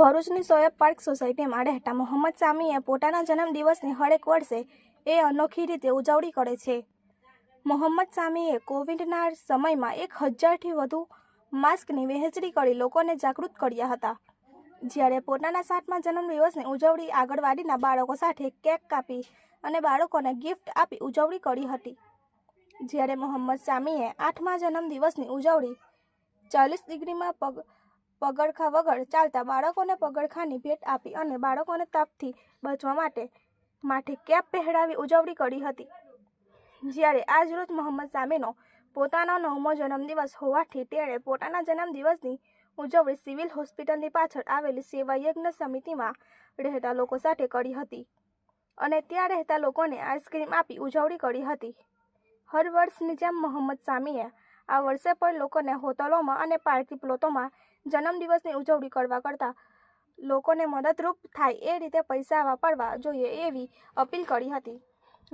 ભરૂચની સોયબ પાર્ક સોસાયટીમાં રહેતા મોહમ્મદ સામીએ પોતાના જન્મદિવસની હરેક વર્ષે અનોખી રીતે ઉજવણી કરે છે. મોહમ્મદ સામીએ કોવિડના સમયમાં 1000થી વધુ માસ્કની વહેંચણી કરી લોકોને જાગૃત કર્યા હતા. જ્યારે પોતાના 7મા જન્મદિવસની ઉજવણી આંગણવાડીના બાળકો સાથે કેક કાપી અને બાળકોને ગિફ્ટ આપી ઉજવણી કરી હતી. જ્યારે મોહમ્મદ સામીએ 8મા જન્મદિવસની ઉજવણી 40 ડિગ્રીમાં પગરખાં વગર ચાલતા બાળકોને પગરખાંની ભેટ આપી અને બાળકોને તાપથી બચવા માટે કેપ પહેરાવી ઉજવણી કરી હતી. જ્યારે આજરોજ મોહમ્મદ સામીનો પોતાનો 9મો જન્મદિવસ હોવાથી તેણે પોતાના જન્મદિવસની ઉજવણી સિવિલ હોસ્પિટલની પાછળ આવેલી સેવા યજ્ઞ સમિતિમાં રહેતા લોકો સાથે કરી હતી અને ત્યાં રહેતા લોકોને આઈસ્ક્રીમ આપી ઉજવણી કરી હતી. હર વર્ષની જેમ મોહમ્મદ સામીએ આ વર્ષે પણ લોકોને હોટલોમાં અને પાર્ટી પ્લોટોમાં જન્મદિવસની ઉજવણી કરવા કરતાં લોકોને મદદરૂપ થાય એ રીતે પૈસા વાપરવા જોઈએ એવી અપીલ કરી હતી.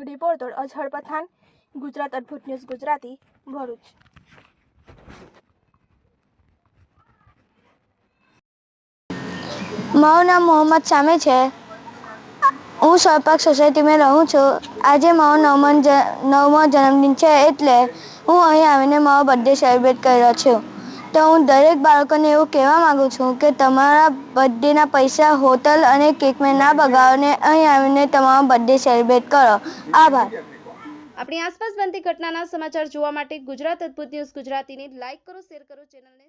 રિપોર્ટર અઝહર પઠાણ, ગુજરાત અદ્ભુત ન્યૂઝ ગુજરાતી, ભરૂચ. મારું નામ મોહમ્મદ સામી છે. હું સોયબ પાર્ક સોસાયટીમાં રહું છું. આજે મારો 9મો જન્મદિન છે એટલે હું અહીં આવીને મારો બર્થડે સેલિબ્રેટ કર્યો છું. તો હું દરેક બાળકોને એવું કહેવા માગું છું કે તમારા બર્થડેના પૈસા હોટલ અને કેકમાં ના બગાડો ને અહીં આવીને તમારો બર્થડે સેલિબ્રેટ કરો. આભાર. આપણી આસપાસ બનતી ઘટનાના સમાચાર જોવા માટે ગુજરાત અદ્ભુત ન્યૂઝ ગુજરાતીને લાઇક કરો, શેર કરો, ચેનલને